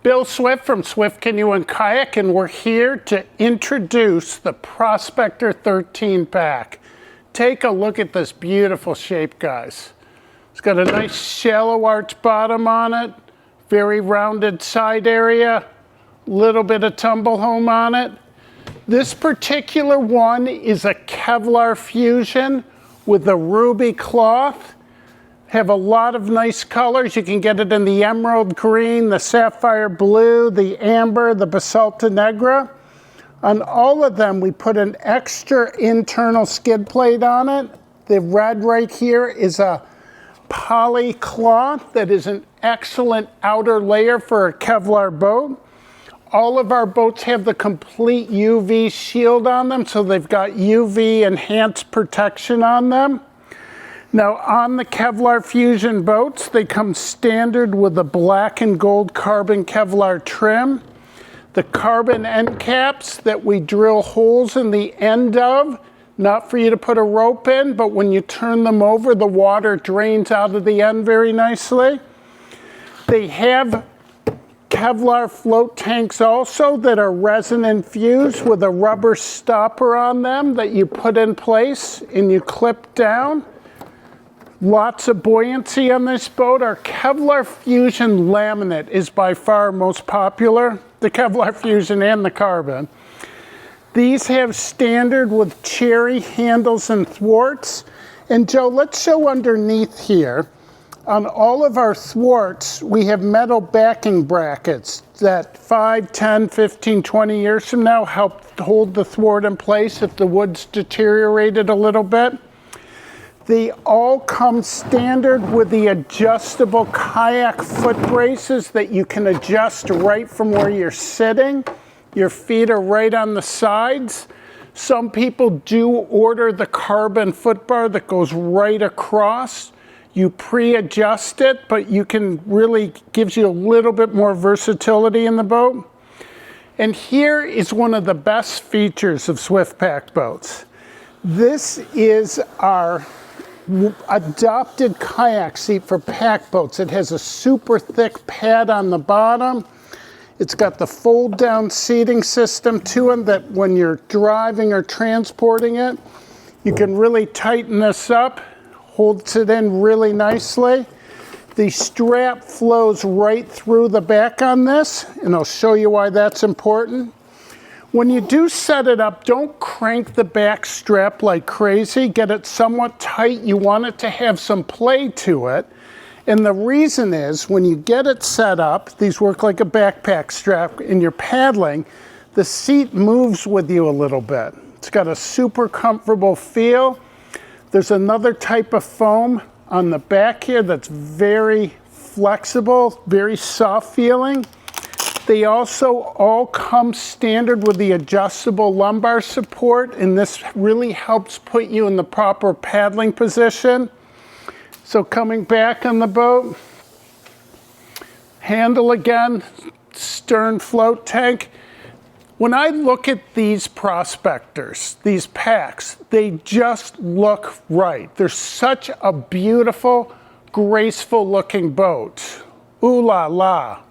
Bill Swift from Swift Canoe and Kayak, and we're here to introduce the Prospector 13 pack. Take a look at this beautiful shape, guys. It's got a nice shallow arch bottom on it, very rounded side area, little bit of tumble home on it. This particular one is a Kevlar Fusion with a ruby cloth. Have a lot of nice colors. You can get it in the emerald green, the sapphire blue, the amber, the basalta negra. On all of them, we put an extra internal skid plate on it. The red right here is a poly cloth that is an excellent outer layer for a Kevlar boat. All of our boats have the complete UV shield on them, so they've got UV enhanced protection on them. Now on the Kevlar Fusion boats, they come standard with a black and gold carbon Kevlar trim. The carbon end caps that we drill holes in the end of, not for you to put a rope in, but when you turn them over, the water drains out of the end very nicely. They have Kevlar float tanks also that are resin infused with a rubber stopper on them that you put in place and you clip down. Lots of buoyancy on this boat. Our Kevlar Fusion laminate is by far most popular, the Kevlar Fusion and the carbon. These have standard with cherry handles and thwarts. And Joe, let's show underneath here. On all of our thwarts, we have metal backing brackets that 5, 10, 15, 20 years from now help hold the thwart in place if the wood's deteriorated a little bit. They all come standard with the adjustable kayak foot braces that you can adjust right from where you're sitting. Your feet are right on the sides. Some people do order the carbon foot bar that goes right across. You pre-adjust it, but you can really, gives you a little bit more versatility in the boat. And here is one of the best features of Swift Pack boats. This is our adopted kayak seat for pack boats. It has a super thick pad on the bottom. It's got the fold down seating system to it that when you're driving or transporting it, you can really tighten this up, holds it in really nicely. The strap flows right through the back on this, and I'll show you why that's important. When you do set it up, don't crank the back strap like crazy. Get it somewhat tight. You want it to have some play to it. And the reason is, when you get it set up, these work like a backpack strap, and you're paddling, the seat moves with you a little bit. It's got a super comfortable feel. There's another type of foam on the back here that's very flexible, very soft feeling. They also all come standard with the adjustable lumbar support, and this really helps put you in the proper paddling position. So coming back on the boat, handle again, stern float tank. When I look at these Prospectors, these packs, they just look right. They're such a beautiful, graceful looking boat. Ooh la la.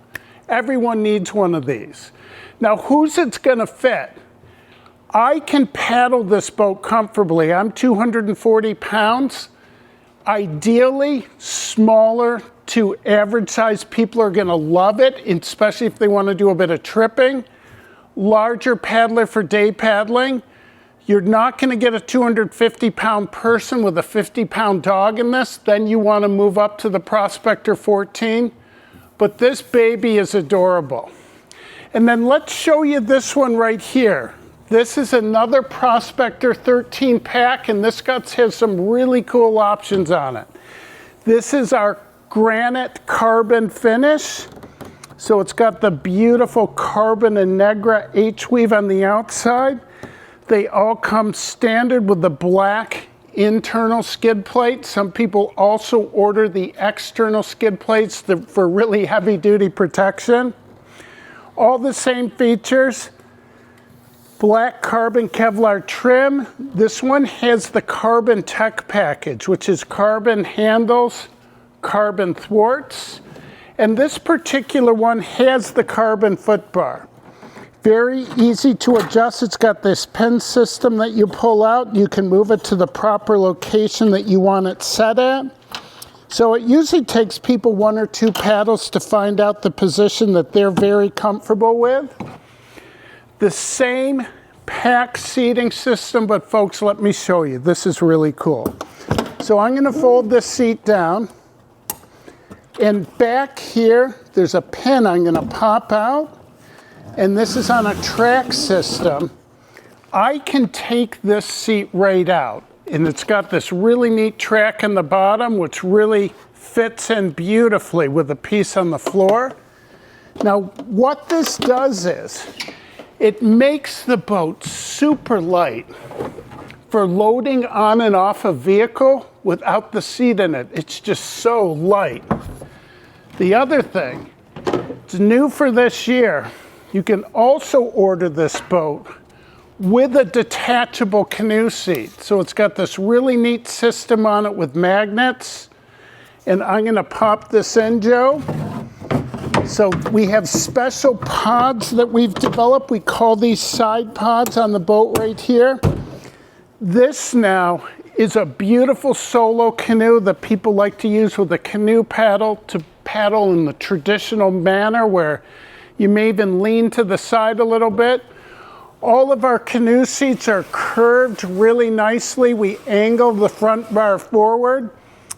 Everyone needs one of these. Now, who's it's gonna fit? I can paddle this boat comfortably. I'm 240 pounds. Ideally, smaller to average size people are gonna love it, especially if they wanna do a bit of tripping. Larger paddler for day paddling. You're not gonna get a 250 pound person with a 50 pound dog in this. Then you wanna move up to the Prospector 14. But this baby is adorable. And then let's show you this one right here. This is another Prospector 13 pack, and this has some really cool options on it. This is our granite carbon finish. So it's got the beautiful carbon and negra H-weave on the outside. They all come standard with the black internal skid plate. Some people also order the external skid plates for really heavy duty protection. All the same features. Black carbon Kevlar trim. This one has the carbon tech package, which is carbon handles, carbon thwarts, And this particular one has the carbon foot bar. Very easy to adjust. It's got this pin system that you pull out. You can move it to the proper location that you want it set at. So it usually takes people 1 or 2 paddles to find out the position that they're very comfortable with. The same pack seating system, but folks, let me show you. This is really cool. So I'm going to fold this seat down. And back here, there's a pin I'm going to pop out. And this is on a track system. I can take this seat right out. And it's got this really neat track in the bottom, which really fits in beautifully with a piece on the floor. Now, what this does is, it makes the boat super light for loading on and off a vehicle without the seat in it. It's just so light. The other thing, it's new for this year. You can also order this boat with a detachable canoe seat. So it's got this really neat system on it with magnets. And I'm going to pop this in, Joe. So we have special pods that we've developed. We call these side pods on the boat right here. This now is a beautiful solo canoe that people like to use with a canoe paddle to paddle in the traditional manner where you may even lean to the side a little bit. All of our canoe seats are curved really nicely. We angle the front bar forward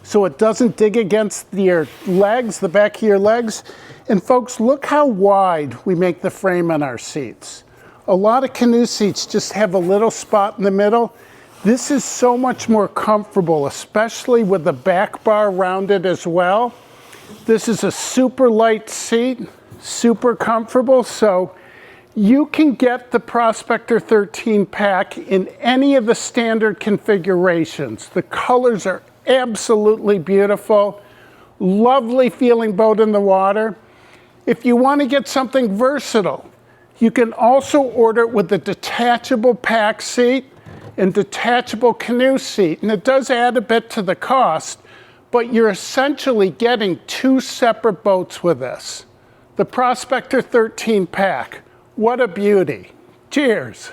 so it doesn't dig against your legs, the back of your legs. And folks, look how wide we make the frame on our seats. A lot of canoe seats just have a little spot in the middle. This is so much more comfortable, especially with the back bar rounded as well. This is a super light seat, super comfortable. So you can get the Prospector 13 pack in any of the standard configurations. The colors are absolutely beautiful. Lovely feeling boat in the water. If you want to get something versatile, you can also order it with the detachable pack seat and detachable canoe seat. And it does add a bit to the cost, but you're essentially getting 2 separate boats with this. The Prospector 13 pack. What a beauty. Cheers.